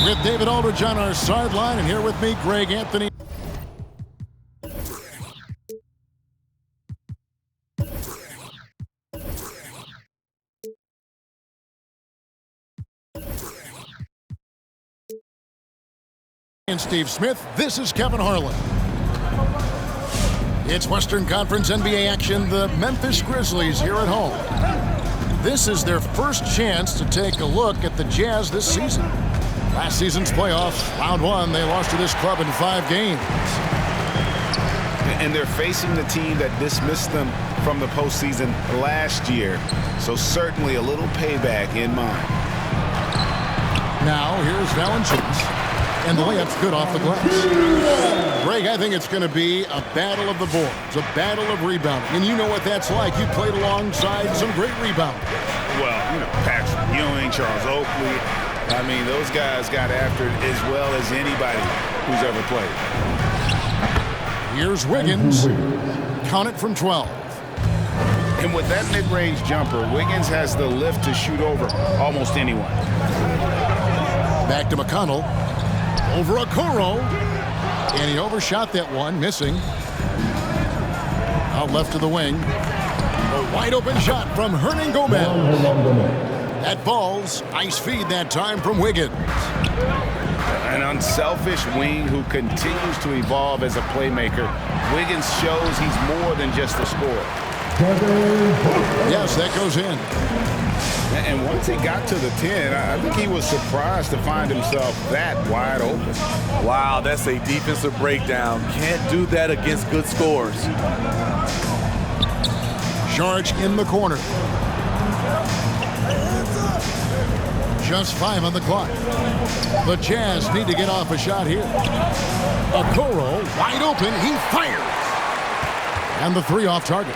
With David Aldridge on our sideline, and here with me, Greg Anthony. And Steve Smith. This is Kevin Harlan. It's Western Conference NBA action. The Memphis Grizzlies here at home. This is their first chance to take a look at the Jazz this season. Last season's playoffs, round one, they lost to this club in 5 games. And they're facing the team that dismissed them from the postseason last year. So certainly a little payback in mind. Now here's Valanciunas. And the layup's good off the glass. Greg, I think it's going to be a battle of the boards, a battle of rebounding. And you know what that's like. You played alongside some great rebounders. Well, you know, Patrick Ewing, Charles Oakley. I mean, those guys got after it as well as anybody who's ever played. Here's Wiggins. Count it from 12. And with that mid-range jumper, Wiggins has the lift to shoot over almost anyone. Back to McConnell. Over Okoro. And he overshot that one, missing. Out left to the wing. A wide open shot from Hernan Gomez. That falls. Nice feed that time from Wiggins. An unselfish wing who continues to evolve as a playmaker. Wiggins shows he's more than just a scorer. Yes, that goes in. And once he got to the 10, I think he was surprised to find himself that wide open. Wow, that's a defensive breakdown. Can't do that against good scores. George in the corner. Just 5 on the clock. The Jazz need to get off a shot here. Okoro wide open. He fires. And the 3 off target.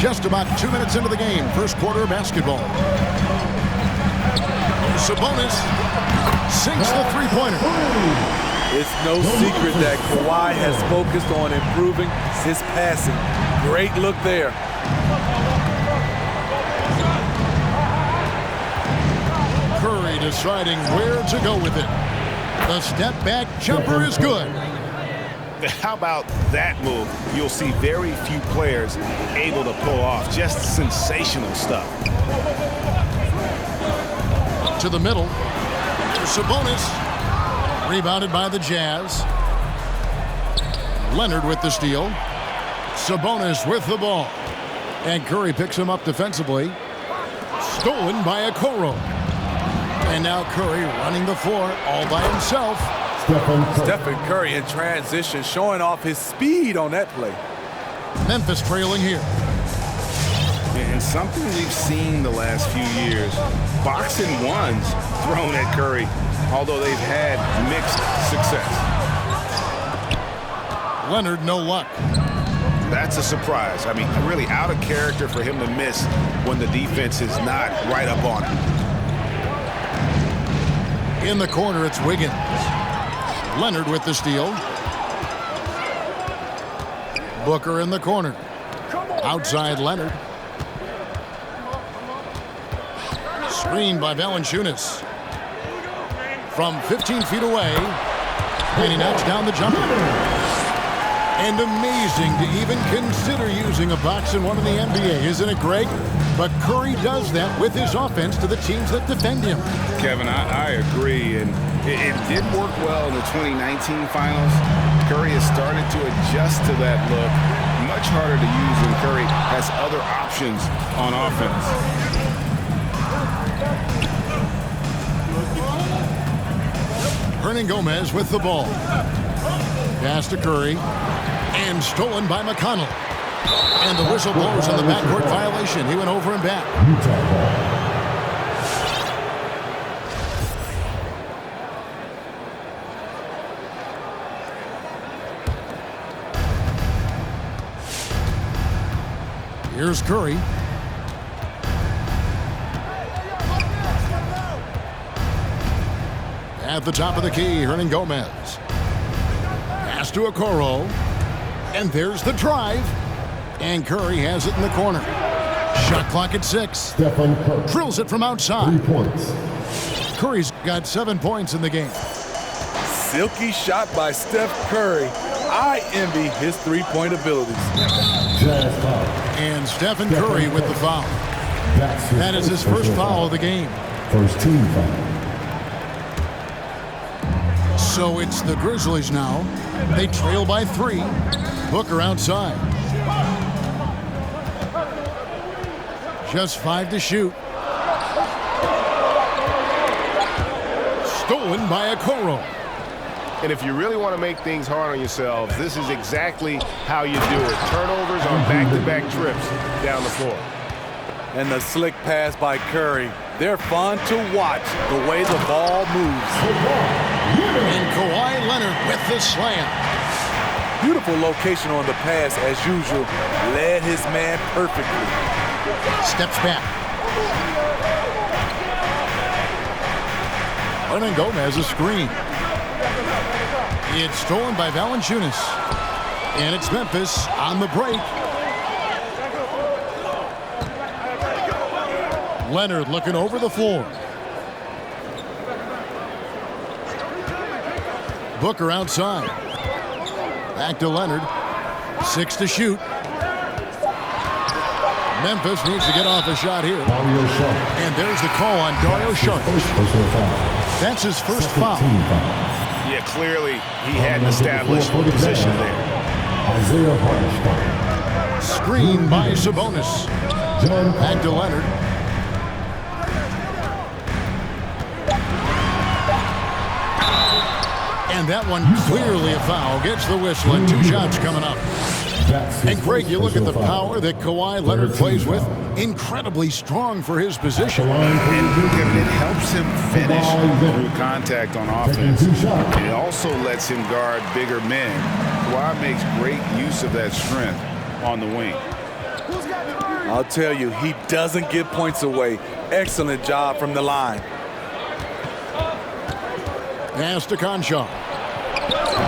Just about 2 minutes into the game. First quarter of basketball. Sabonis sinks the three-pointer. It's no secret that Kawhi has focused on improving his passing. Great look there. Curry deciding where to go with it. The step-back jumper is good. How about that move? You'll see very few players able to pull off. Just sensational stuff. To the middle. Sabonis. Rebounded by the Jazz. Leonard with the steal. Sabonis with the ball. And Curry picks him up defensively. Stolen by Okoro. And now Curry running the floor all by himself. Stephen Curry in transition, showing off his speed on that play. Memphis trailing here. And something we've seen the last few years, boxing ones thrown at Curry, although they've had mixed success. Leonard, no luck. That's a surprise. I mean, really out of character for him to miss when the defense is not right up on him. In the corner, it's Wiggins. Leonard with the steal. Booker in the corner. Outside Leonard. Screened by Valanciunas. From 15 feet away. And he knocks down the jumper. And amazing to even consider using a box and one in the NBA, isn't it, Greg? But Curry does that with his offense to the teams that defend him. Kevin, I agree. And it did work well in the 2019 finals. Curry has started to adjust to that look. Much harder to use when Curry has other options on offense. Hernan Gomez with the ball. Pass to Curry. And stolen by McConnell. And the whistle blows on the backcourt violation. He went over and back. Here's Curry. At the top of the key, Hernan Gomez. Pass to Okoro. And there's the drive. And Curry has it in the corner. Shot clock at 6. Stephen Curry drills it from outside. 3 points. Curry's got 7 points in the game. Silky shot by Steph Curry. I envy his three-point abilities. And Stephen Curry with the foul. That is his first foul of the game. First team foul. So it's the Grizzlies now. They trail by 3. Booker outside. Just 5 to shoot. Stolen by Okoro. And if you really want to make things hard on yourselves, this is exactly how you do it. Turnovers on back-to-back trips down the floor. And the slick pass by Curry. They're fun to watch the way the ball moves. And Kawhi Leonard with the slam. Beautiful location on the pass as usual. Led his man perfectly. Steps back. Hernan Gomez a screen. It's stolen by Valanciunas. And it's Memphis on the break. Leonard looking over the floor. Booker outside. Back to Leonard. 6 to shoot. Memphis needs to get off a shot here. And there's the call on Dario Saric. That's his first foul. Yeah, clearly he hadn't established position there. Screen by Sabonis. Back to Leonard. And that one clearly a foul. Gets the whistle and 2 shots coming up. And Greg, you look at the power that Kawhi Leonard plays with. Incredibly strong for his position. And it helps him finish through contact on offense. It also lets him guard bigger men. Kawhi makes great use of that strength on the wing. I'll tell you, he doesn't give points away. Excellent job from the line. Pass to Conchar.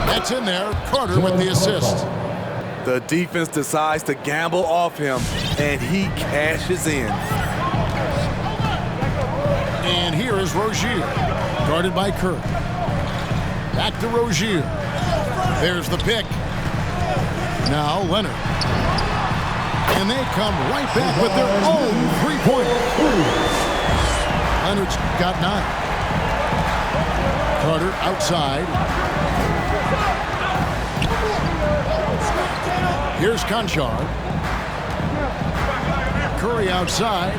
That's in there. Carter with the assist. The defense decides to gamble off him, and he cashes in. And here is Rozier, guarded by Kerr. Back to Rozier. There's the pick. Now Leonard. And they come right back with their own three-pointer. Leonard's got 9. Carter outside. Here's Conchar. Curry outside.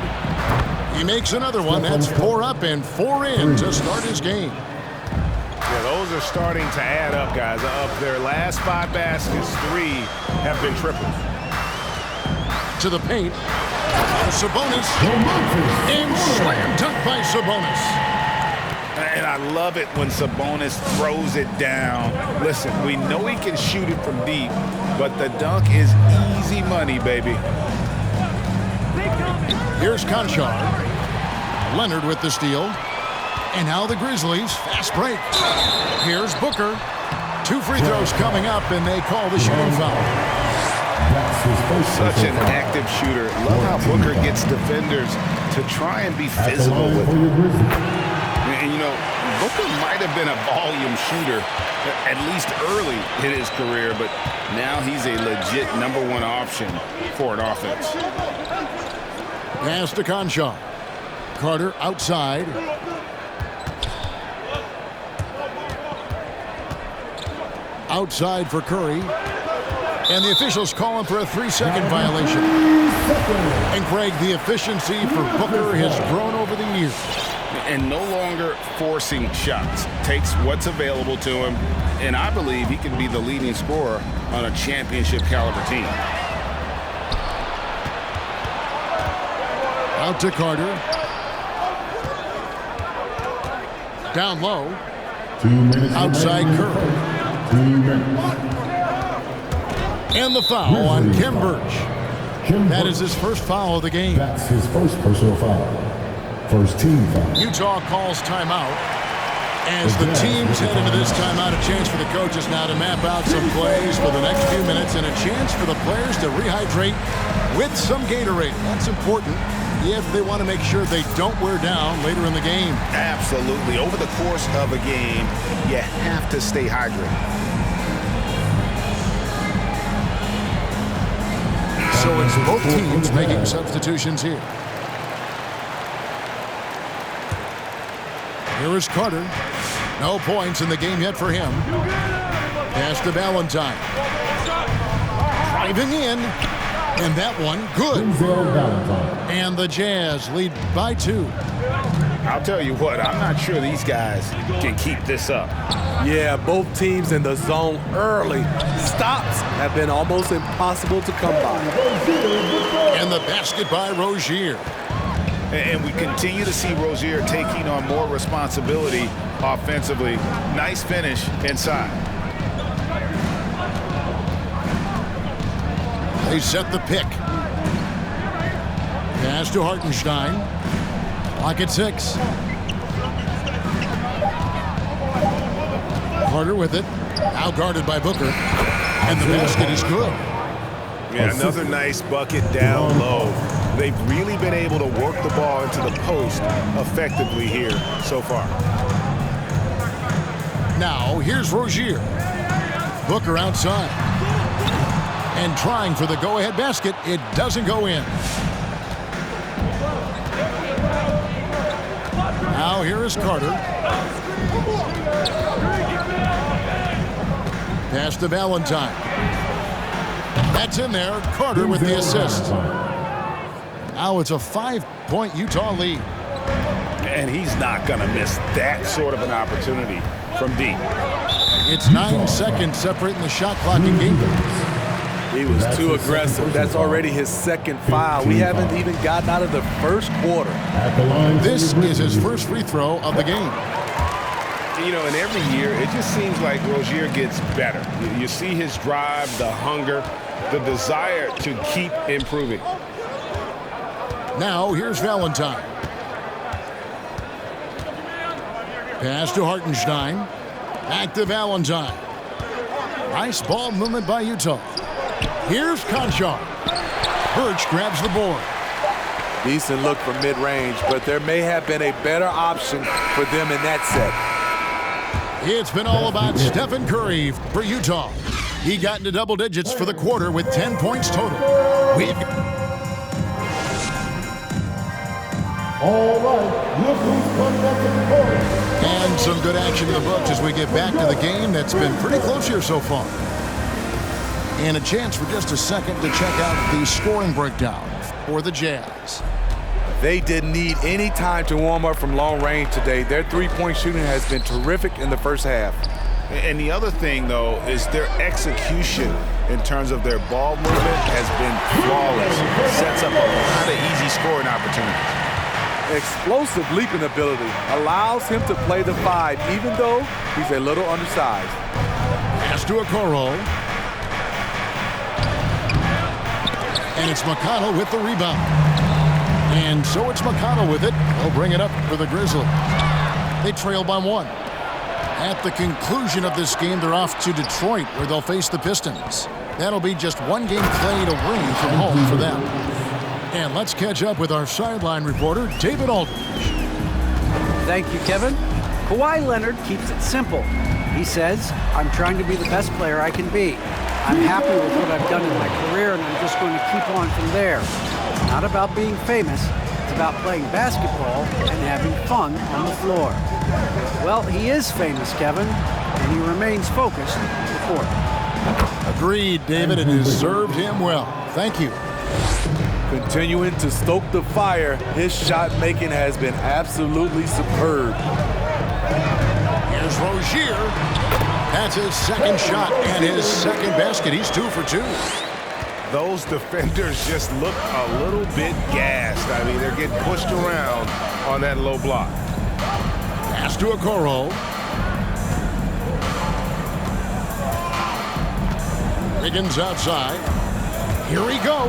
He makes another one. That's 4 up and 4 in to start his game. Yeah, those are starting to add up, guys. Of their last 5 baskets, 3 have been triples. To the paint. Sabonis. And slam dunk by Sabonis. And I love it when Sabonis throws it down. Listen, we know he can shoot it from deep, but the dunk is easy money, baby. Here's Conchar. Leonard with the steal. And now the Grizzlies. Fast break. Here's Booker. 2 free throws coming up, and they call the shooting foul. Such an active shooter. Love how Booker gets defenders to try and be physical with him. And, you know, Booker might have been a volume shooter, at least early in his career, but now he's a legit #1 option for an offense. Pass to Conchar. Carter outside. Outside for Curry. And the officials call him for a 3-second violation. And Greg, the efficiency for Booker has grown over the years. And no longer forcing shots. Takes what's available to him, and I believe he can be the leading scorer on a championship caliber team. Out to Carter. Down low. 2 minutes. Outside Curry. 2 minutes. And the foul on Khem Birch. That is his first foul of the game. That's his first personal foul. First team foul. Utah calls timeout. As the teams head into this timeout, a chance for the coaches now to map out some plays for the next few minutes and a chance for the players to rehydrate with some Gatorade. That's important if they want to make sure they don't wear down later in the game. Absolutely. Over the course of a game, you have to stay hydrated. So it's both teams making substitutions here. Here is Carter. No points in the game yet for him. Pass to Valentine. Driving in. And that one, good. And the Jazz lead by 2. I'll tell you what, I'm not sure these guys can keep this up. Yeah, both teams in the zone early. Stops have been almost impossible to come by. And the basket by Rozier. And we continue to see Rozier taking on more responsibility offensively. Nice finish inside. They set the pick. Pass to Hartenstein. Clock at 6. Carter with it. Now guarded by Booker. And the basket is good. Yeah, another nice bucket down low. They've really been able to work the ball into the post effectively here so far. Now, here's Rozier. Booker outside. And trying for the go-ahead basket. It doesn't go in. Now here is Carter. Pass to Valentine. That's in there. Carter with the assist. Now it's a 5-point Utah lead. And he's not going to miss that sort of an opportunity from deep. It's 9 seconds separating the shot clock and game. He was too aggressive. That's already his second foul. We haven't even gotten out of the first quarter. This is his first free throw of the game. You know, and every year, it just seems like Rozier gets better. You see his drive, the hunger, the desire to keep improving. Now, here's Valentine. Pass to Hartenstein. Back to Valentine. Nice ball movement by Utah. Here's Conchar. Birch grabs the board. Decent look from mid-range, but there may have been a better option for them in that set. It's been all about Stephen Curry for Utah. He got into double digits for the quarter with 10 points total. All right, look who's coming up to the court. And some good action in the books as we get back to the game that's been pretty close here so far. And a chance for just a second to check out the scoring breakdown for the Jazz. They didn't need any time to warm up from long range today. Their three-point shooting has been terrific in the first half. And the other thing, though, is their execution in terms of their ball movement has been flawless. Sets up a lot of easy scoring opportunities. Explosive leaping ability allows him to play the 5, even though he's a little undersized. Pass to Okoro. And it's McConnell with the rebound. And so it's McConnell with it. He'll bring it up for the Grizzlies. They trail by 1. At the conclusion of this game, they're off to Detroit, where they'll face the Pistons. That'll be just one game played away from home for them. And let's catch up with our sideline reporter, David Aldridge. Thank you, Kevin. Kawhi Leonard keeps it simple. He says, I'm trying to be the best player I can be. I'm happy with what I've done in my career, and I'm just going to keep on from there. It's not about being famous. It's about playing basketball and having fun on the floor. Well, he is famous, Kevin, and he remains focused on the court. Agreed, David. It has served him well. Thank you. Continuing to stoke the fire, his shot making has been absolutely superb. Here's Rozier. That's his second shot and his second basket. He's 2 for 2. Those defenders just look a little bit gassed. I mean, they're getting pushed around on that low block. Pass to Okoro. Wiggins outside. Here he goes.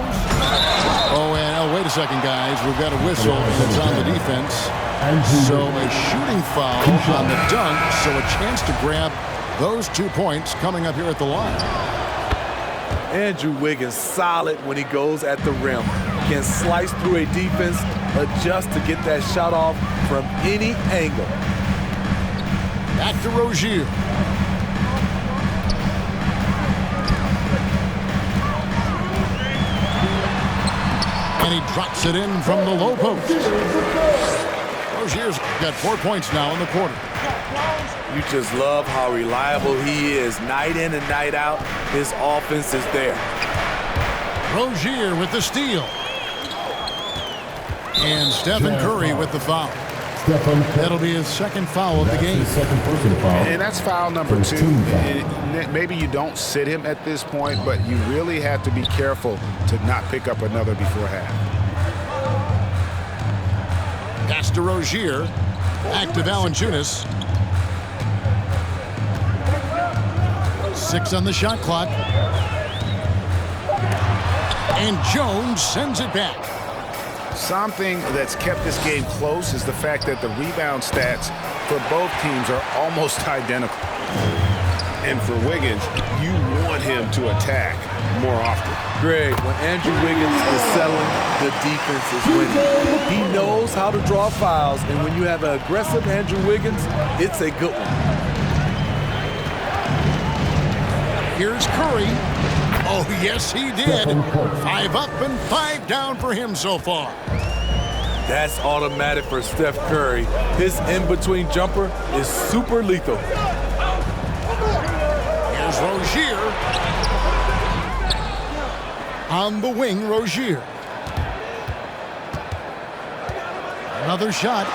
Oh, and wait a second, guys. We've got a whistle that's on the defense. So a shooting foul on the dunk. So a chance to grab those 2 points coming up here at the line. Andrew Wiggins solid when he goes at the rim. Can slice through a defense adjust to get that shot off from any angle. Back to Rozier. And he drops it in from the low post. Rozier's got 4 points now in the quarter. You just love how reliable he is. Night in and night out, his offense is there. Rozier with the steal. And Stephen Curry with the foul. That'll be his second foul of the game. Second personal foul. And that's foul number First 2. team foul. Maybe you don't sit him at this point, but you really have to be careful to not pick up another before half. Pass to Rozier. Back to Valanciunas. 6 on the shot clock. And Jones sends it back. Something that's kept this game close is the fact that the rebound stats for both teams are almost identical. And for Wiggins, you want him to attack more often. Greg, when Andrew Wiggins is settling, the defense is winning. He knows how to draw fouls, and when you have an aggressive Andrew Wiggins, it's a good one. Here's Curry. Oh, yes, he did. 5 up and 5 down for him so far. That's automatic for Steph Curry. His in-between jumper is super lethal. Here's Rozier. On the wing, Rozier. Another shot.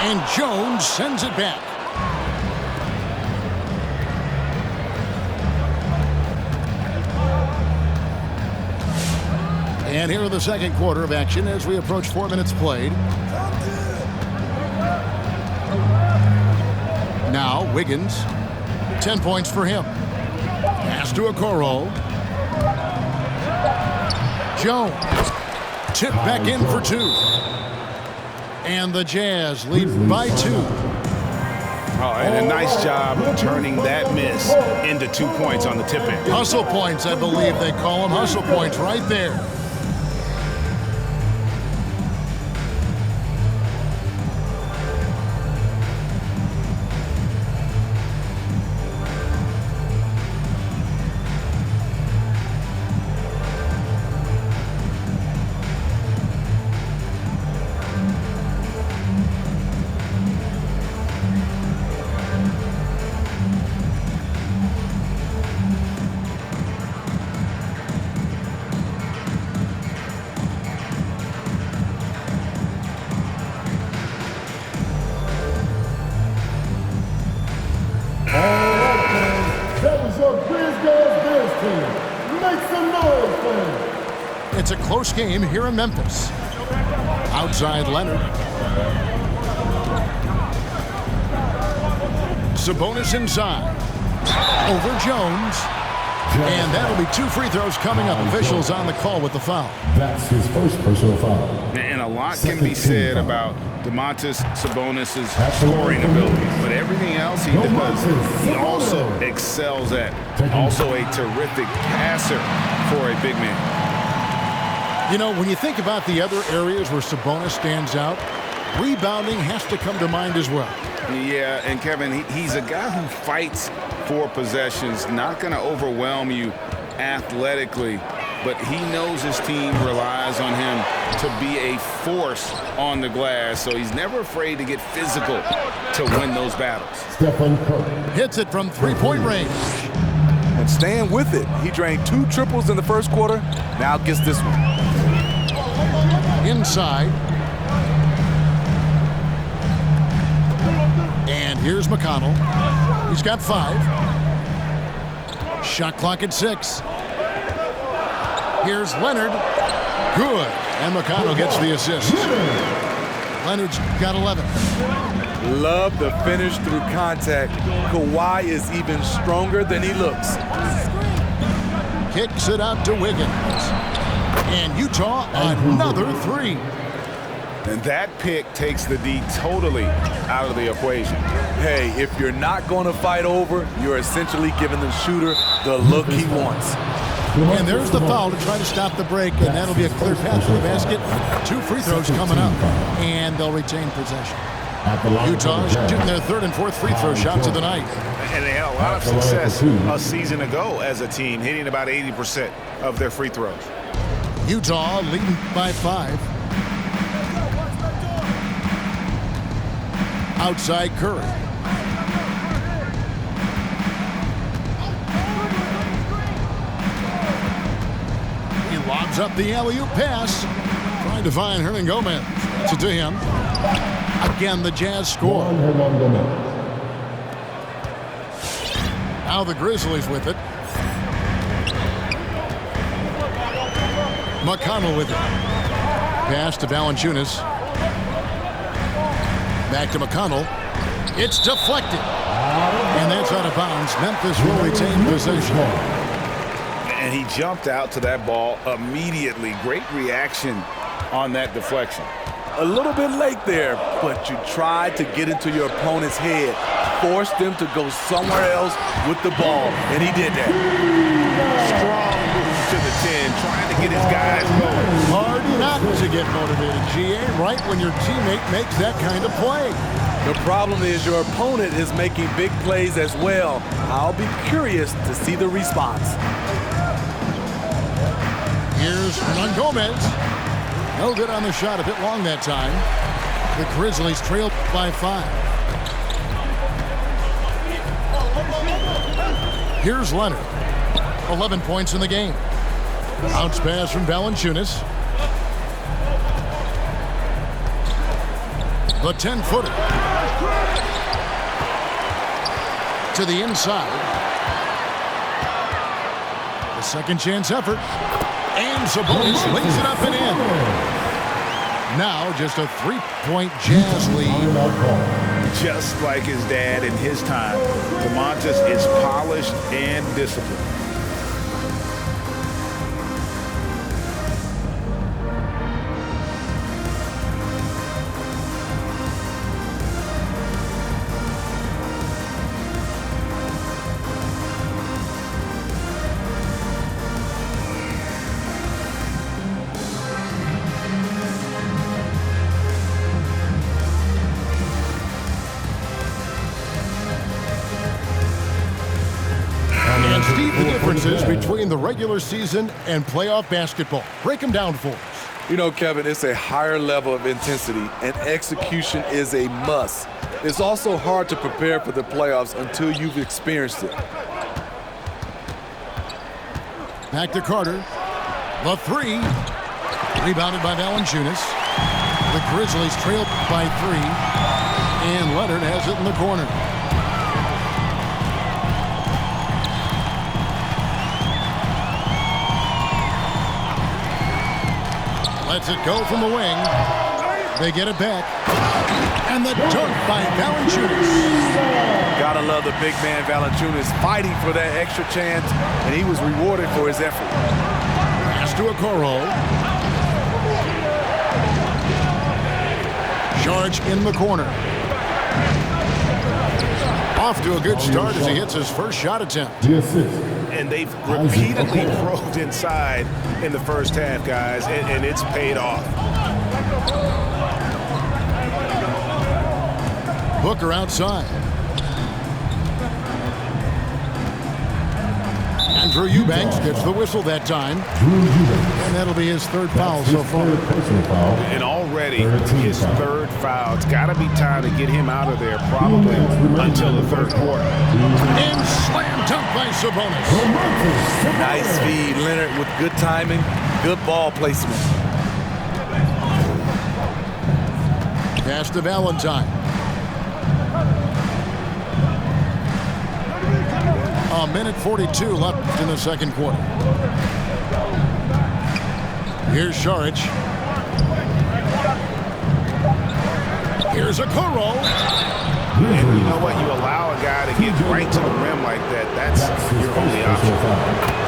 And Jones sends it back. And here in the second quarter of action as we approach 4 minutes played. Now Wiggins, 10 points for him. Pass to Okoro. Jones, tip back in for 2. And the Jazz lead by 2. Oh, and a nice job of turning that miss into 2 points on the tip in. Hustle points, I believe they call them. Hustle points right there. It's a close game here in Memphis. Outside Leonard. Sabonis inside. Over Jones. And that'll be 2 free throws coming up. Officials on the call with the foul. That's his first personal foul. And a lot can be said about Domantas Sabonis' scoring ability, but everything else he does, he also excels at. Also a terrific passer for a big man. You know, when you think about the other areas where Sabonis stands out, rebounding has to come to mind as well. Yeah, and Kevin, he's a guy who fights for possessions, not going to overwhelm you athletically, but he knows his team relies on him to be a force on the glass, so he's never afraid to get physical to win those battles. Stephen Curry hits it from 3-point range. And staying with it. He drained 2 triples in the first quarter, now gets this one. Inside. And here's McConnell. He's got 5. Shot clock at 6. Here's Leonard. Good. And McConnell gets the assist. Leonard's got 11. Love the finish through contact. Kawhi is even stronger than he looks. Kicks it out to Wiggins. And Utah another 3. And that pick takes the D totally out of the equation. Hey, if you're not going to fight over, you're essentially giving the shooter the look he wants. And there's the foul to try to stop the break, and that'll be a clear path to the basket. 2 free throws coming up, and they'll retain possession. Utah shooting their 3rd and 4th free throw shots of the night. And they had a lot of success a season ago as a team, hitting about 80% of their free throws. Utah leading by 5. Outside Curry. He lobs up the alley-oop pass. Trying to find Hernan Gomez. It's to him. Again, the Jazz score. Now the Grizzlies with it. McConnell with it. Pass to Valanciunas. Back to McConnell. It's deflected. And that's out of bounds. Memphis will retain possession. And he jumped out to that ball immediately. Great reaction on that deflection. A little bit late there, but you tried to get into your opponent's head. Force them to go somewhere else with the ball, and he did that. Strong move to the 10, trying to get his guys going. Hard not to get motivated, GA, right when your teammate makes that kind of play. The problem is your opponent is making big plays as well. I'll be curious to see the response. Here's Hernan Gomez. No good on the shot, a bit long that time. The Grizzlies trailed by 5. Here's Leonard. 11 points in the game. Bounce pass from Valanciunas. The 10-footer. To the inside. The second chance effort. And Sabonis lays it up and in. Now just a 3-point Jazz lead. Just like his dad in his time, DeMontis is polished and disciplined. The differences between the regular season and playoff basketball. Break them down for us. You know, Kevin, it's a higher level of intensity, and execution is a must. It's also hard to prepare for the playoffs until you've experienced it. Back to Carter. The 3. Rebounded by Valanciunas. The Grizzlies trail by 3. And Leonard has it in the corner. Lets it go from the wing. They get it back. And the dunk by Valanciunas. Gotta love the big man Valanciunas fighting for that extra chance, and he was rewarded for his effort. Pass to Okoro. Charge in the corner. Off to a good start as he hits his first shot attempt. And they've repeatedly probed inside in the first half, guys, and it's paid off. Booker outside. Andrew Eubanks gets the whistle that time. And that'll be his 3rd foul so far. And already his 3rd foul. It's got to be time to get him out of there probably until the 3rd quarter. And slam dunk by Sabonis. Nice feed, Leonard, with good timing, good ball placement. Pass to Valentine. A minute 42 left in the 2nd quarter. Here's Šarić. Here's Okoro. And you know what? You allow a guy to get right to the rim like that. That's your only option.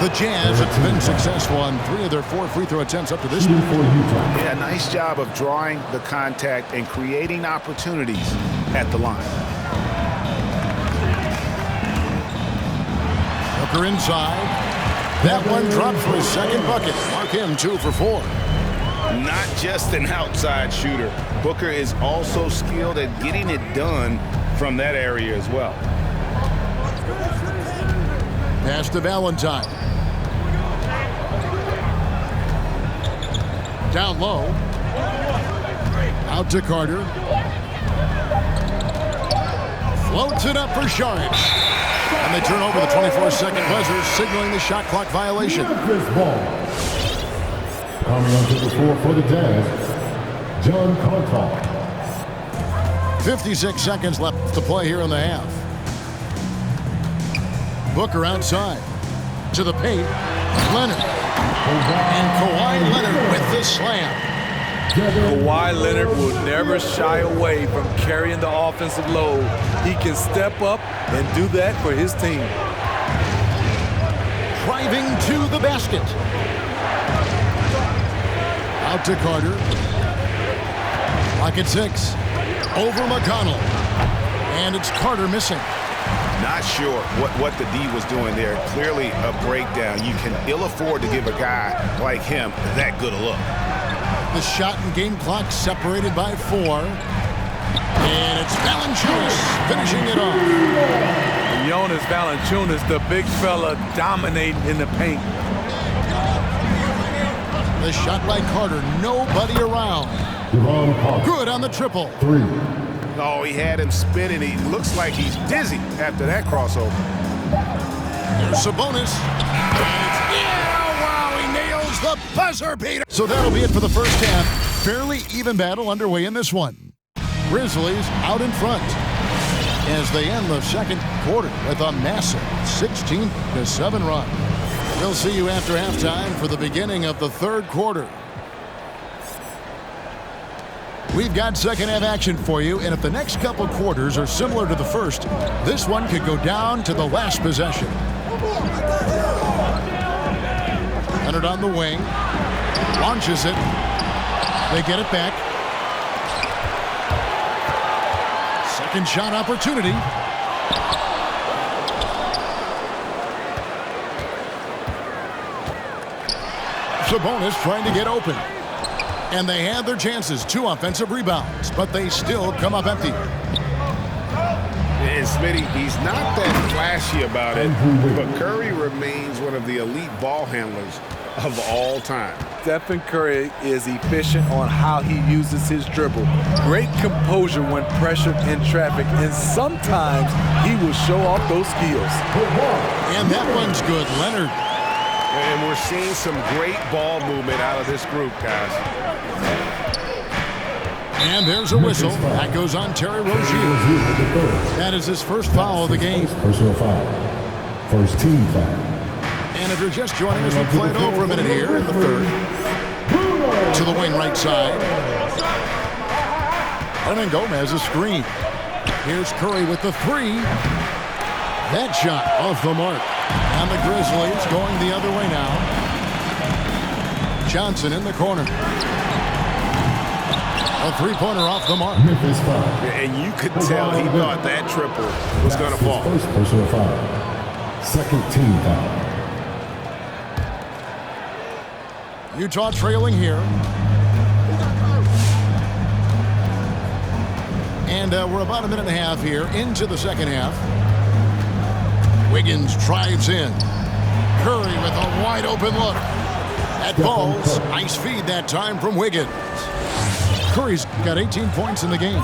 The Jazz have been successful on 3 of their 4 free throw attempts up to this point. Yeah, nice job of drawing the contact and creating opportunities at the line. Booker inside. That one dropped for his second bucket. Mark him 2 for 4. Not just an outside shooter. Booker is also skilled at getting it done from that area as well. Pass to Valentine. Down low. Out to Carter. Floats it up for Sharp. And they turn over the 24-second buzzer, signaling the shot clock violation. Memphis ball. Coming onto the floor for the Jazz, John Carter. 56 seconds left to play here in the half. Booker outside. To the paint. Leonard. And Kawhi Leonard with the slam. Kawhi Leonard will never shy away from carrying the offensive load. He can step up and do that for his team. Driving to the basket. Out to Carter. Lock at 6. Over McConnell. And it's Carter missing. Not sure what the D was doing there. Clearly a breakdown. You can ill afford to give a guy like him that good a look. The shot and game clock separated by 4. And it's Valanciunas finishing it off. Jonas Valanciunas, the big fella, dominating in the paint. The shot by Carter. Nobody around. Good on the triple. 3. Oh, he had him spinning. He looks like he's dizzy after that crossover. There's Sabonis. Wow, he nails the buzzer beater. So that'll be it for the first half. Fairly even battle underway in this one. Grizzlies out in front as they end the second quarter with a massive 16-7 run. We'll see you after halftime for the beginning of the third quarter. We've got second half action for you, and if the next couple quarters are similar to the first, this one could go down to the last possession. Leonard on the wing. Launches it. They get it back. Second shot opportunity. Sabonis trying to get open. And they had their chances. 2 offensive rebounds, but they still come up empty. And Smitty, he's not that flashy about it, but Curry remains one of the elite ball handlers of all time. Stephen Curry is efficient on how he uses his dribble. Great composure when pressured in traffic, and sometimes he will show off those skills. And that one's good, Leonard. And we're seeing some great ball movement out of this group, guys. And there's a whistle. That goes on Terry Rozier. That is his first foul of the game. Personal foul. First team foul. And if you're just joining us, we'll play it over a minute here in the third. To the wing right side. Hernan Gomez a screen. Here's Curry with the 3. That shot off the mark. And the Grizzlies going the other way now. Johnson in the corner. A 3-pointer off the mark. Memphis foul. And you could tell he thought that triple was going to fall. First personal foul. Second team foul. Utah trailing here. And we're about a minute and a half here into the second half. Wiggins drives in. Curry with a wide open look. That falls. Nice feed that time from Wiggins. Curry's got 18 points in the game.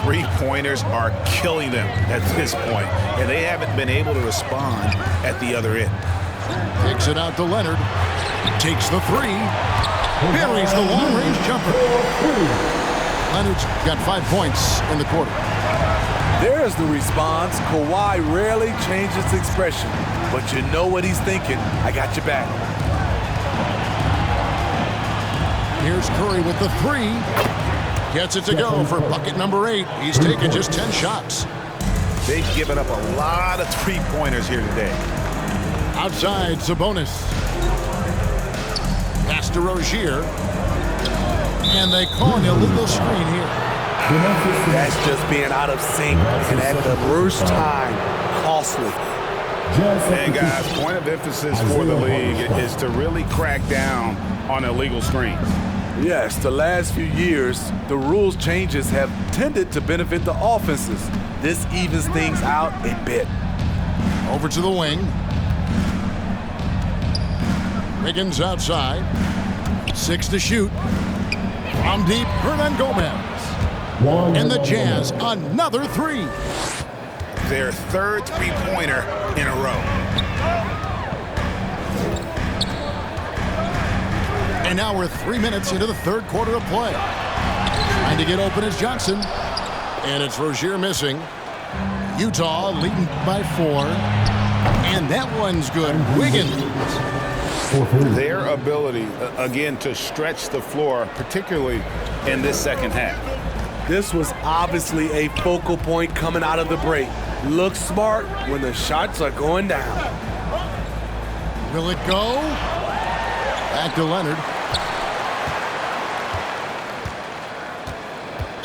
3-pointers are killing them at this point, and they haven't been able to respond at the other end. Kicks it out to Leonard. Takes the 3. Buries the long-range jumper. Leonard's got 5 points in the quarter. There's the response. Kawhi rarely changes expression, but you know what he's thinking. I got your back. Here's Curry with the 3. Gets it to go for bucket number 8. He's taken just 10 shots. They've given up a lot of 3-pointers here today. Outside, Sabonis. Pass to Rozier. And they call an illegal screen here. That's just being out of sync and at the worst time, costly. And guys, point of emphasis for the league is to really crack down on illegal screens. Yes, the last few years, the rules changes have tended to benefit the offenses. This evens things out a bit. Over to the wing. Wiggins outside. 6 to shoot. From deep, Hernan Gomez. And the Jazz, another 3. Their third three-pointer in a row. And now we're 3 minutes into the third quarter of play. Trying to get open is Johnson. And it's Rozier missing. Utah leading by 4. And that one's good. Wiggins. Their ability, again, to stretch the floor, particularly in this second half. This was obviously a focal point coming out of the break. Look smart when the shots are going down. Will it go? Back to Leonard.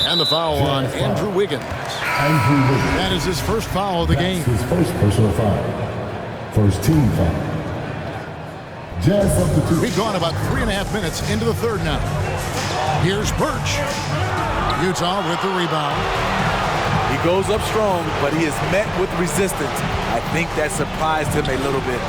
And the foul on Andrew Wiggins. That is his first foul of the game. His first personal foul. First team foul. Jazz substitution. We've gone about 3.5 minutes into the third now. Here's Birch. Utah with the rebound. He goes up strong, but he is met with resistance. I think that surprised him a little bit.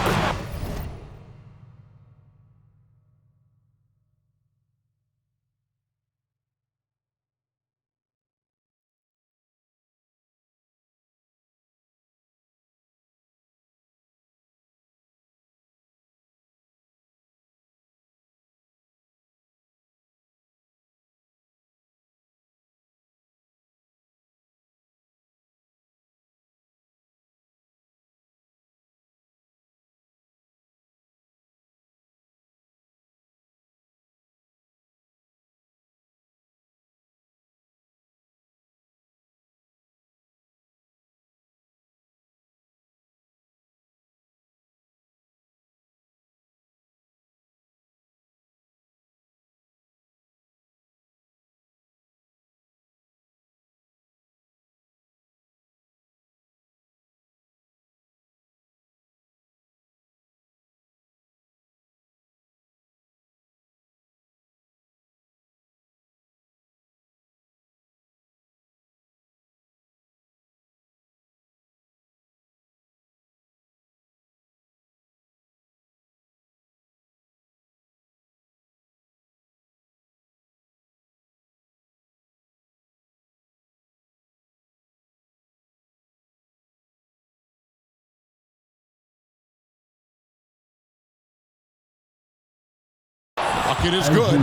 Bucket is good.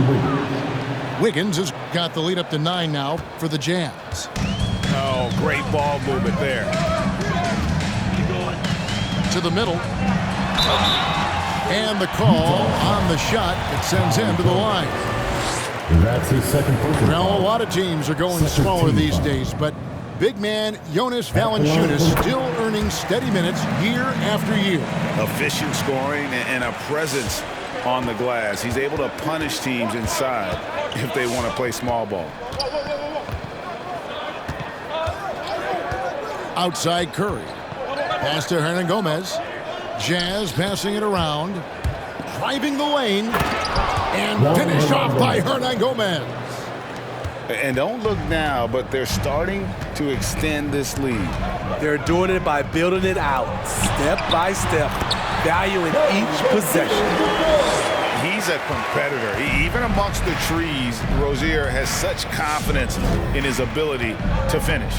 Wiggins has got the lead up to 9 now for the Jazz. Oh, great ball movement there. To the middle. And the call on the shot that sends him to the line. That's his second personal Now, foul. a lot of teams are going smaller these days, but big man Jonas Valanciunas still earning steady minutes year after year. Efficient scoring and a presence on the glass. He's able to punish teams inside if they want to play small ball. Outside Curry. Pass to Hernan Gomez. Jazz passing it around. Driving the lane. And finished off by Hernan Gomez. And don't look now, but they're starting to extend this lead. They're doing it by building it out, step by step, valuing each possession. He's a competitor. Even amongst the trees, Rozier has such confidence in his ability to finish.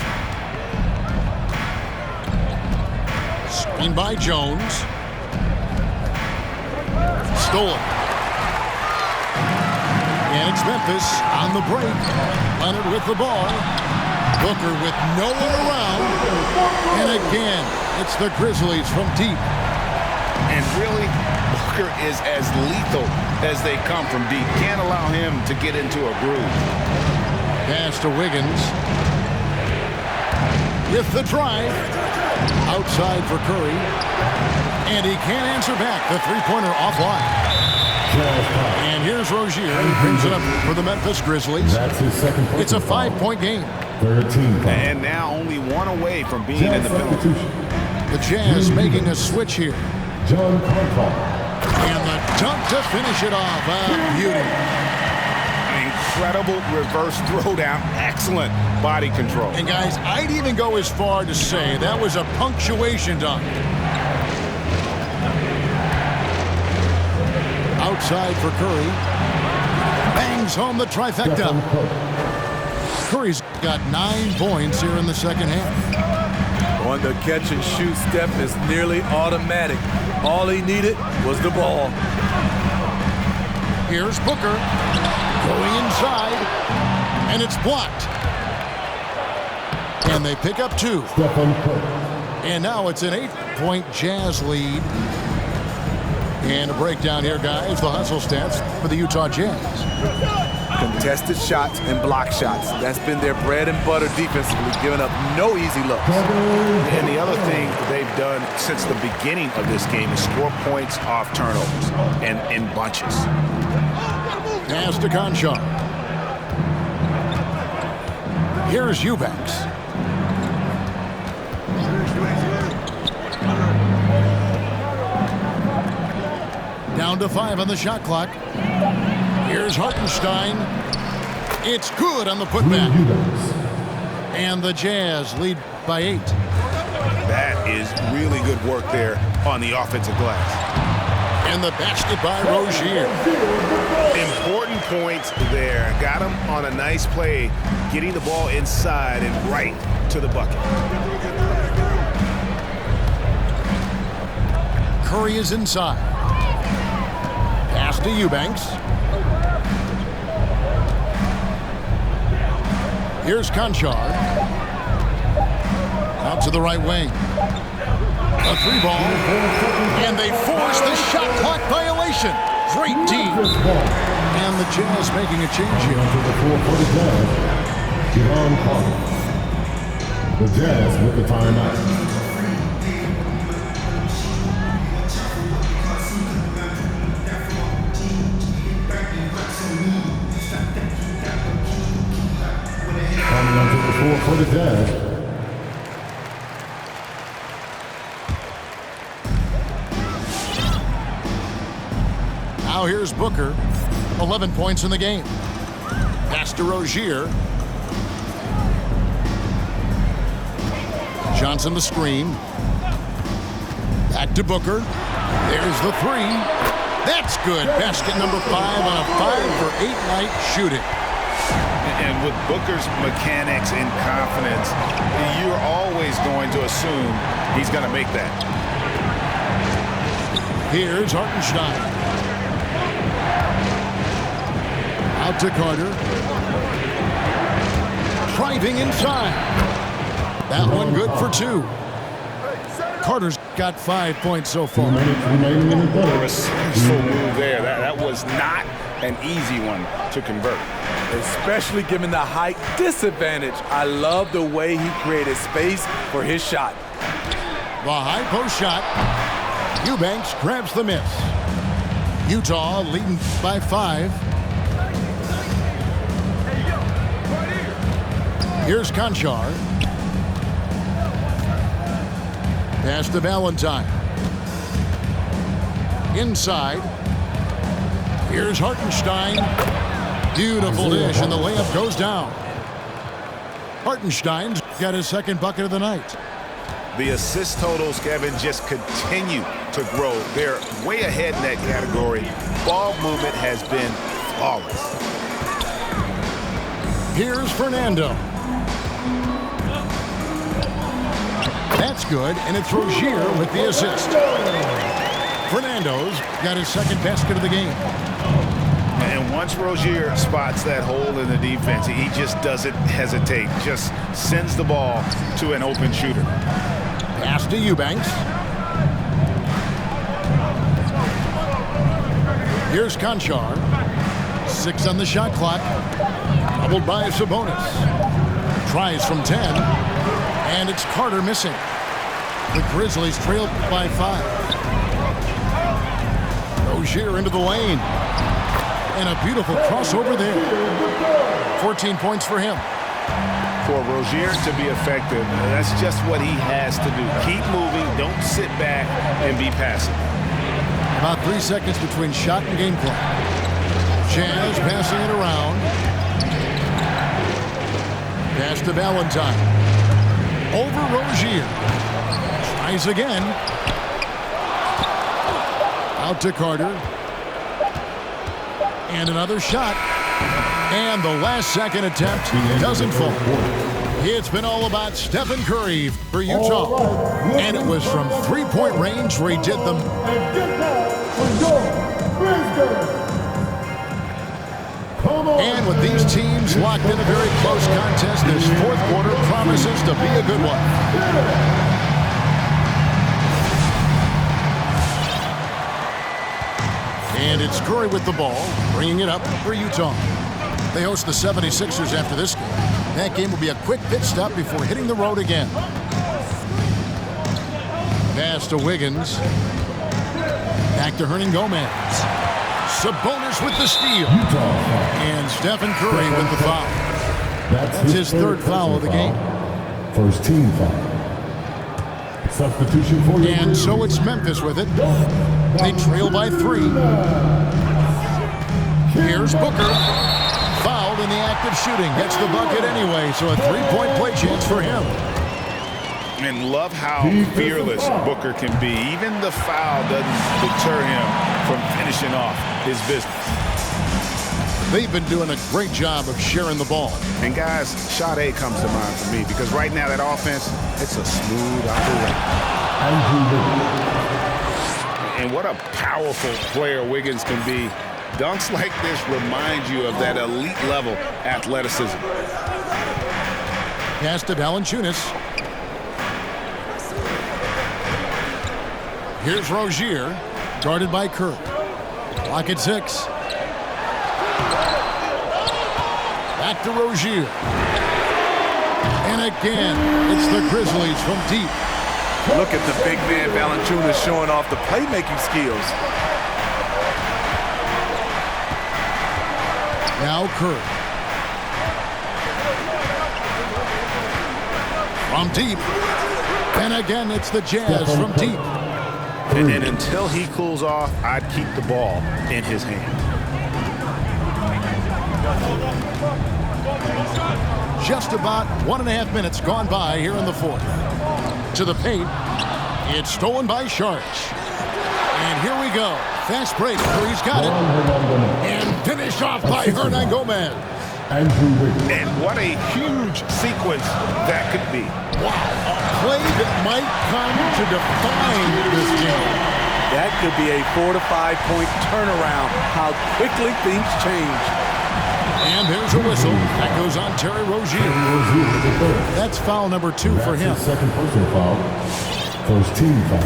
Screen by Jones. Stolen. And it's Memphis on the break. Leonard with the ball. Booker with no one around. And again, it's the Grizzlies from deep. And really, Booker is as lethal as they come from deep. Can't allow him to get into a groove. Pass to Wiggins. With the drive. Outside for Curry. And he can't answer back. The three-pointer offline. And here's Rozier. He brings it up for the Memphis Grizzlies. That's his second personal It's a foul. 5-point game. Third team foul. And now only one away from being in the penalty. Substitution. The Jazz making a switch here. John Conklin. And the dunk to finish it off. A beauty. Incredible reverse throwdown. Excellent body control. And guys, I'd even go as far to say that was a punctuation dunk. Outside for Curry. Bangs home the trifecta. Curry's got 9 points here in the second half. On the catch and shoot, Steph is nearly automatic. All he needed was the ball. Here's Booker going inside, and it's blocked. And they pick up 2. And now it's an 8-point Jazz lead. And a breakdown here, guys. The hustle stats for the Utah Jazz. Contested shots and block shots. That's been their bread and butter defensively, giving up no easy looks. And the other thing they've done since the beginning of this game is score points off turnovers and in bunches. Pass to Conchar. Here's Eubanks. Down to 5 on the shot clock. Here's Hartenstein. It's good on the putback. And the Jazz lead by 8. That is really good work there on the offensive glass. And the basket by Rozier. Important points there. Got him on a nice play, getting the ball inside and right to the bucket. Curry is inside. Pass to Eubanks. Here's Conchar. Out to the right wing. A 3-ball. And they force the shot clock violation. Great team. And the Jazz making a change here. The Jazz with the timeout. Coming onto the floor for the Jazz. Now here's Booker. 11 points in the game. Pass to Rozier. Johnson the screen. Back to Booker. There's the 3. That's good. Basket number 5 on a 5-for-8 night shooting. And with Booker's mechanics and confidence, you're always going to assume he's going to make that. Here's Hartenstein. Out to Carter. Driving inside. That one good for 2. Carter's got 5 points so far. A resourceful move there. That was not an easy one to convert. Especially given the height disadvantage. I love the way he created space for his shot. The high post shot. Eubanks grabs the miss. Utah leading by 5. Here's Conchar. Pass to Valentine. Inside. Here's Hartenstein. Beautiful dish, and the layup goes down. Hartenstein's got his second bucket of the night. The assist totals, Kevin, just continue to grow. They're way ahead in that category. Ball movement has been flawless. Here's Fernando. That's good, and it's Rozier with the assist. Fernando's got his second basket of the game. And once Rozier spots that hole in the defense, he just doesn't hesitate. Just sends the ball to an open shooter. Pass to Eubanks. Here's Conchar. 6 on the shot clock. Doubled by Sabonis. Tries from 10. And it's Carter missing. The Grizzlies trail by 5. Rozier into the lane. And a beautiful crossover there. 14 points for him. For Rozier to be effective, that's just what he has to do. Keep moving, don't sit back and be passive. About 3 seconds between shot and game clock. Jazz passing it around. Pass to Valentine. Over Rozier. Tries again. Out to Carter. And another shot. And the last second attempt doesn't fall. It's been all about Stephen Curry for Utah. And it was from three-point range where he did them. And with these teams locked in a very close contest, this fourth quarter promises to be a good one. And it's Curry with the ball, bringing it up for Utah. They host the 76ers after this game. That game will be a quick pit stop before hitting the road again. Pass to Wiggins. Back to Hernangomez. Sabonis with the steal. And Stephen Curry with the foul. That's his third foul of the game. First team foul. Substitution for you. And so it's Memphis with it. They trail by 3. Here's Booker. Fouled in the act of shooting. Gets the bucket anyway, so a 3-point play chance for him. And love how fearless Booker can be. Even the foul doesn't deter him from finishing off his business. They've been doing a great job of sharing the ball. And guys, shot A comes to mind for me because right now that offense, it's a smooth operation. And what a powerful player Wiggins can be. Dunks like this remind you of that elite level athleticism. Pass to Valanciunas. Here's Rozier, guarded by Curry. Clock at 6. Back to Rozier. And again, it's the Grizzlies from deep. Look at the big man Valanciunas showing off the playmaking skills. Now Curry. From deep. And again, it's the Jazz from deep. And then until he cools off, I'd keep the ball in his hand. Just about 1.5 minutes gone by here in the fourth. To the paint. It's stolen by Sharch. And here we go. Fast break. Curry's got it. And finished off by Hernangomez. And what a huge sequence that could be. Wow. A play that might come to define this game. That could be a 4 to 5 point turnaround. How quickly things change. And there's a whistle. That goes on Terry Rozier. That's foul number 2 for him. Second personal foul. First team foul.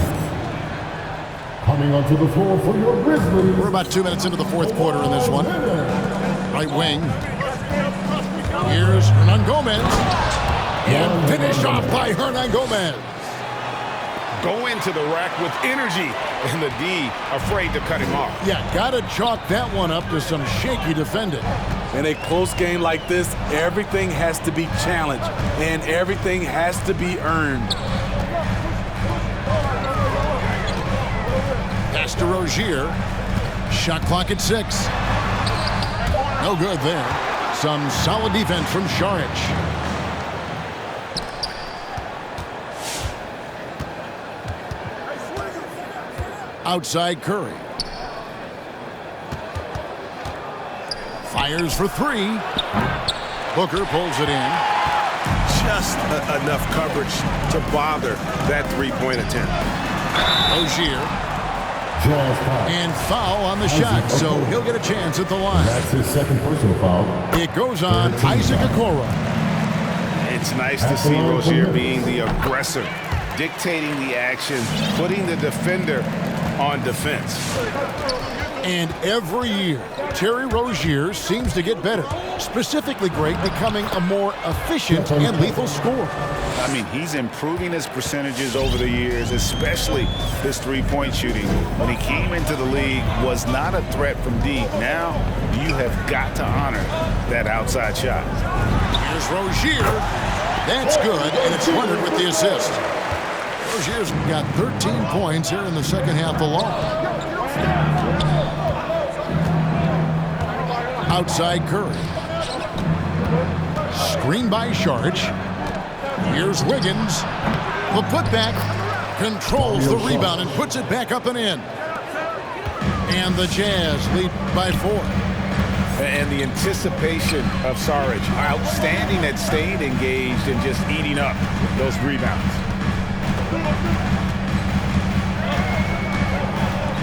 Coming onto the floor for your Grizzlies. We're about 2 minutes into the fourth quarter in this one. Right wing. Here's Hernangomez. And finished off by Hernangomez. Go into the rack with energy, and the D afraid to cut him off. Yeah, gotta chalk that one up to some shaky defending. In a close game like this, everything has to be challenged, and everything has to be earned. Pass to Rozier. Shot clock at 6. No good there. Some solid defense from Saric. Outside Curry. Fires for 3. Booker pulls it in. Just enough coverage to bother that three-point attempt. Rozier. And foul on the shot, so he'll get a chance at the line. That's his second personal foul. It goes on Isaac Okoro. It's nice to see Rozier being the aggressor, dictating the action, putting the defender on defense. And every year, Terry Rozier seems to get better. Specifically great, becoming a more efficient and lethal scorer. I mean, he's improving his percentages over the years, especially his three-point shooting. When he came into the league, was not a threat from deep. Now, you have got to honor that outside shot. Here's Rozier. That's good, and it's Leonard with the assist. Rozier's got 13 points here in the second half alone. Outside Curry. Screen by Sharge. Here's Wiggins. The putback controls the rebound and puts it back up and in. And the Jazz lead by 4. And the anticipation of Saric, outstanding at staying engaged and just eating up those rebounds.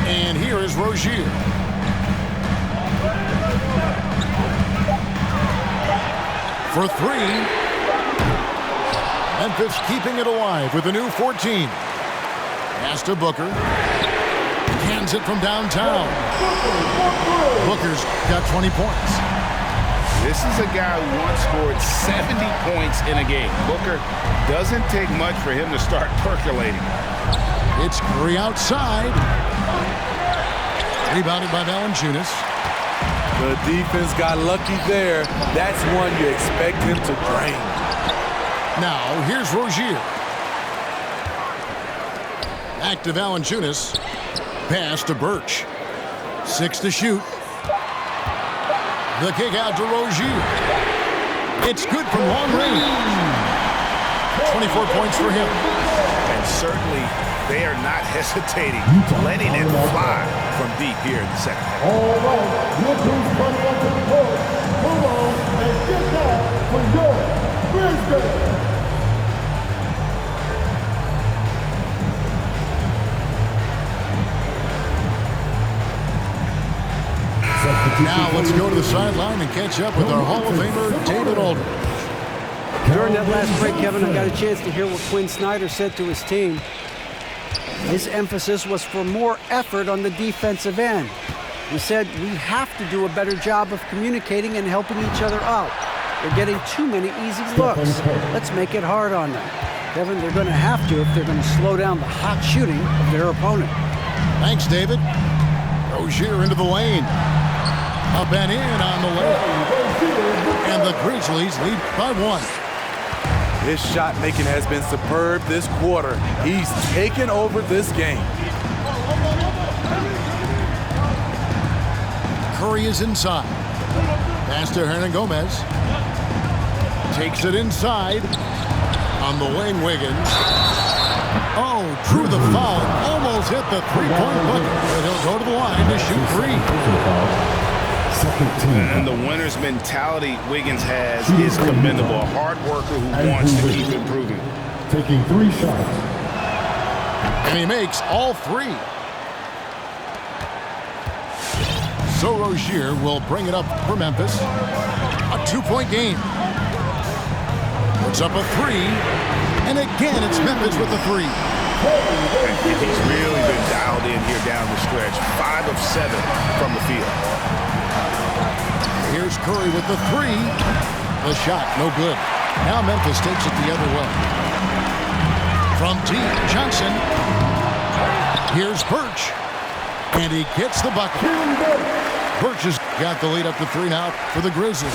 And here is Rozier. For 3. Memphis keeping it alive with a new 14. Pass to Booker. Hands it from downtown. Booker's got 20 points. This is a guy who once scored 70 points in a game. Booker doesn't take much for him to start percolating. It's Curry outside. Rebounded by Valanciunas. The defense got lucky there. That's one you expect him to drain. Now, here's Rozier. Back to Valanciunas. Pass to Birch. 6 to shoot. The kick out to Rozier. It's good from long range. 24 points for him. And certainly, they are not hesitating, letting it fly from deep here in the second half. All right, your team's coming up to the court. Come on and get that for your Grizzlies. Now let's go to the sideline and catch up with our Hall of Famer, David Aldridge. During that last break, Kevin, I got a chance to hear what Quinn Snyder said to his team. His emphasis was for more effort on the defensive end. He said, we have to do a better job of communicating and helping each other out. They're getting too many easy looks. Let's make it hard on them. Kevin, they're going to have to if they're going to slow down the hot shooting of their opponent. Thanks, David. Rozier into the lane. Up and in on the lane. And the Grizzlies lead by 1. His shot making has been superb this quarter. He's taken over this game. Curry is inside. Pass to Hernangomez. Takes it inside. On the wing, Wiggins. Oh, drew the foul. Almost hit the three-point bucket. But he'll go to the line to shoot 3. And the winner's mentality Wiggins has is commendable. A hard worker who wants to keep improving. Taking 3 shots. And he makes all 3. So Rozier will bring it up for Memphis. A 2-point game. Puts up a 3. And again, it's Memphis with a 3. And he's really been dialed in here down the stretch. 5 of 7 from the field. Here's Curry with the 3. The shot, no good. Now Memphis takes it the other way. From deep, Johnson. Here's Birch. And he gets the bucket. Birch has got the lead up to 3 now for the Grizzlies.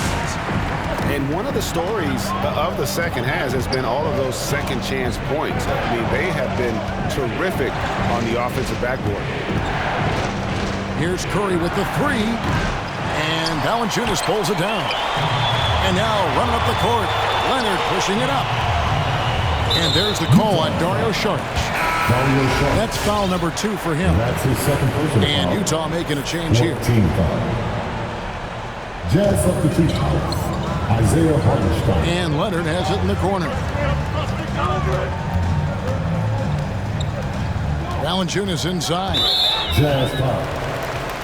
And one of the stories of the second half has been all of those second chance points. I mean, they have been terrific on the offensive backboard. Here's Curry with the 3. And Valanciunas pulls it down. And now running up the court, Leonard pushing it up. And there's the call on Dario Saric. That's foul number 2 for him. That's his second personal foul. And Utah making a change here. Team foul. Jazz substitute. Isaiah Hartenstein. And Leonard has it in the corner. Valanciunas inside. Jazz foul.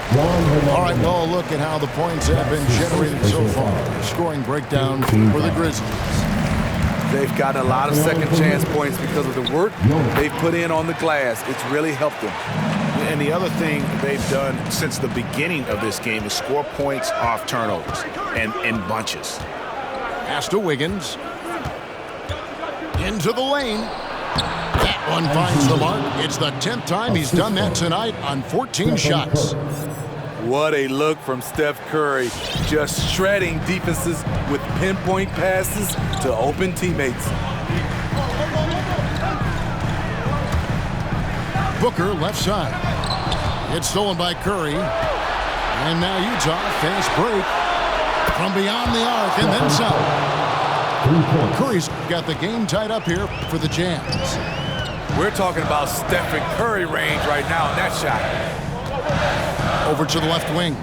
All right, well, look at how the points have been generated so far. Scoring breakdown for the Grizzlies. They've gotten a lot of second chance points because of the work they've put in on the glass. It's really helped them. And the other thing they've done since the beginning of this game is score points off turnovers and in bunches. Pass to Wiggins. Into the lane. That one finds the mark. It's the 10th time he's done that tonight on 14 shots. What a look from Steph Curry, just shredding defenses with pinpoint passes to open teammates. Booker left side. It's stolen by Curry. And now Utah, fast break from beyond the arc and then some. Curry's got the game tied up here for the Jazz. We're talking about Stephen Curry range right now in that shot. Over to the left wing.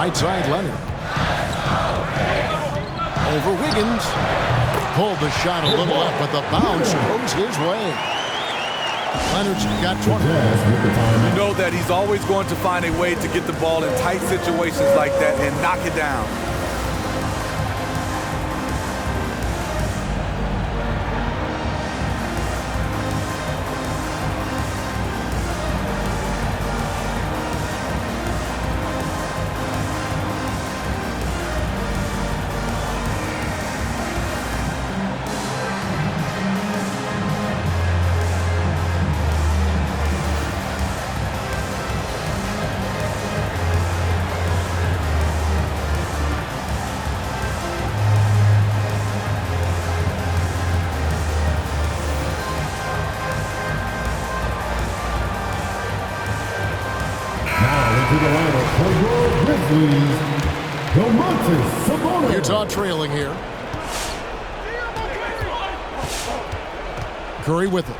Right side, Leonard. Over Wiggins. Pulled the shot a little up, but the bounce goes his way. Leonard's got 20. You know that he's always going to find a way to get the ball in tight situations like that and knock it down. To the lineup for your Grizzlies, Memphis. Utah trailing here. Curry with it.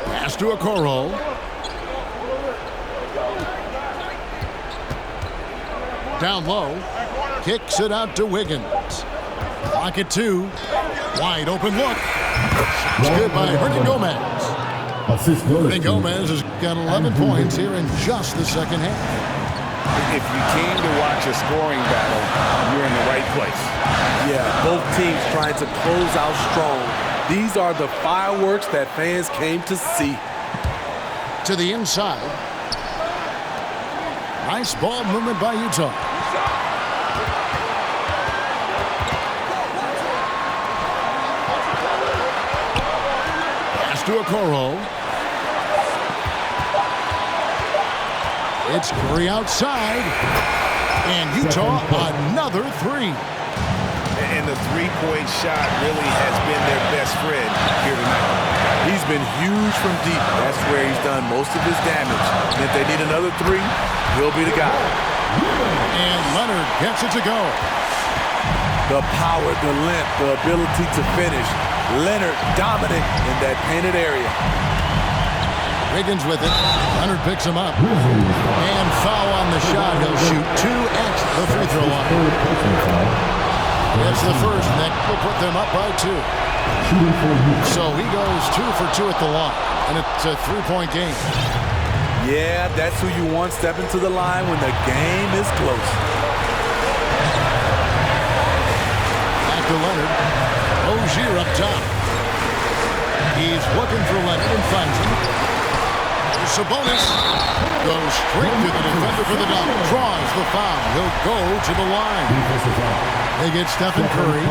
Pass to Okoro. Down low. Kicks it out to Wiggins. Clock at 2. Wide open look. It's good by Hernan Gomez. Hernan Gomez has got 11 points here in just the second half. If you came to watch a scoring battle, you're in the right place. Yeah, both teams trying to close out strong. These are the fireworks that fans came to see. To the inside. Nice ball movement by Utah. To Okoro. It's Curry outside. And Utah another 3. And the three-point shot really has been their best friend here tonight. He's been huge from deep. That's where he's done most of his damage. And if they need another 3, he'll be the guy. And Leonard gets it to go. The power, the length, the ability to finish. Leonard dominant in that painted area. Wiggins with it. Leonard picks him up. And foul on the shot. He'll shoot 2 at the free throw line. That's the first, and that will put them up by 2. So he goes 2 for 2 at the line. And it's a 3-point game. Yeah, that's who you want stepping to the line when the game is close. Back to Leonard. Rozier up top. He's looking for Leonard and finds him. Sabonis goes straight to the defender for the double. Draws the foul. He'll go to the line. They get Stephen Curry.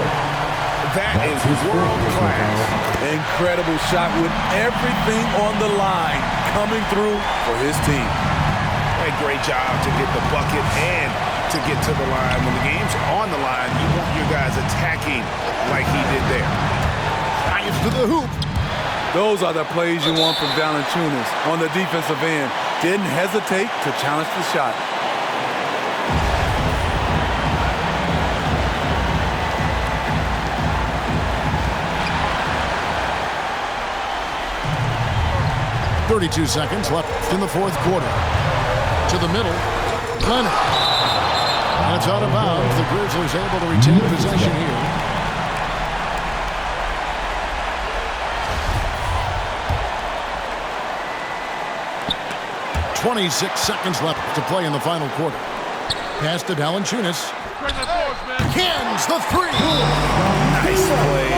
That is world class. Incredible shot with everything on the line coming through for his team. A great job to get the bucket and to get to the line. When the game's on the line, you want your guys attacking like he did there. Drives to the hoop. Those are the plays you want from Valanciunas on the defensive end. Didn't hesitate to challenge the shot. .32 seconds left in the fourth quarter. To the middle. Leonard. That's out of bounds. The Grizzlies able to retain possession here. 26 seconds left to play in the final quarter. Pass to Valanciunas. Cans the 3. Nice play.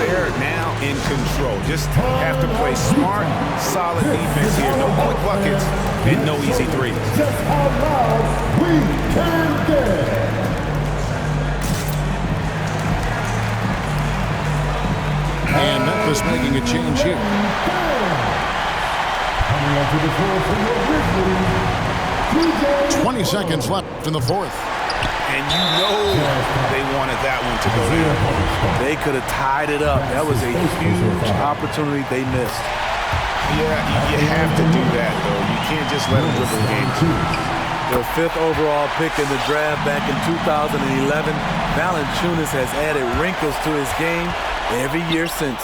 They're now in control. Just have to play smart, solid defense here. No quick buckets and no easy threes. Just how loud we can get. And Memphis making a change here. Coming onto the floor for your Grizzlies, 20 seconds left in the fourth. And you know they wanted that one to go down. They could have tied it up. That was a huge opportunity they missed. Yeah, you have to do that, though. You can't just let them dribble the game. The 5th overall pick in the draft back in 2011, Valanciunas has added wrinkles to his game every year since.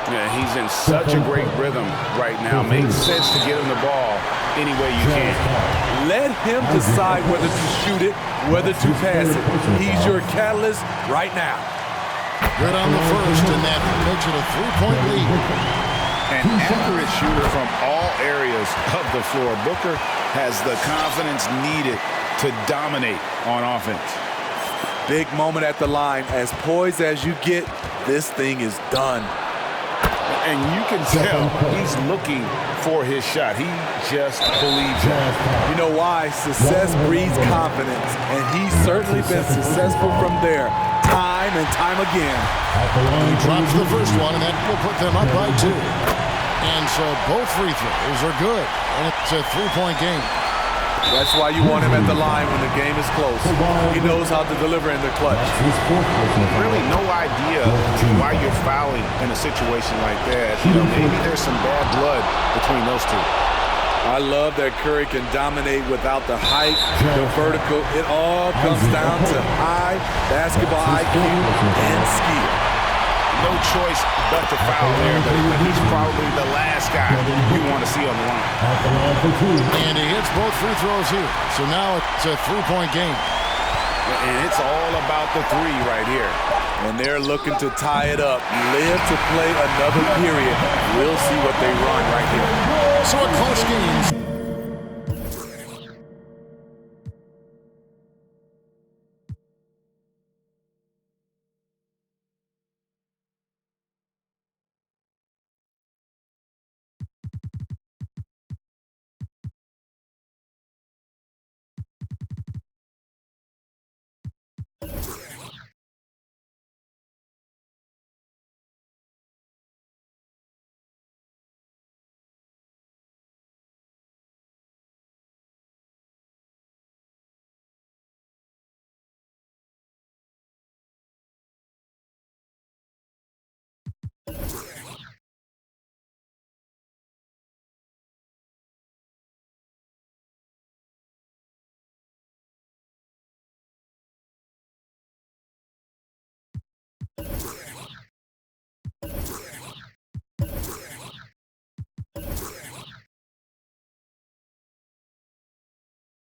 Yeah, he's in such a great rhythm right now. Makes sense to get him the ball any way you can. Let him decide whether to shoot it, whether to pass it. He's your catalyst right now. Good on the first, and that makes it a 3-point lead. An accurate shooter from all areas of the floor. Booker has the confidence needed to dominate on offense. Big moment at the line. As poised as you get, this thing is done. And you can tell he's looking for his shot. He just believes it. You know why? Success breeds confidence, and he's certainly been successful from there, time and time again. He drops the first one, and that will put them up by 2. And so both free throws are good, and it's a 3-point game. That's why you want him at the line when the game is close. He knows how to deliver in the clutch. Really no idea why you're fouling in a situation like that. You know, maybe there's some bad blood between those two. I love that Curry can dominate without the height, the vertical. It all comes down to high basketball IQ and skill. No choice but to foul there, but he's probably the last guy you want to see on the line. And he hits both free throws here. So now it's a 3-point game. And it's all about the 3 right here. And they're looking to tie it up, live to play another period. We'll see what they run right here. So a close game.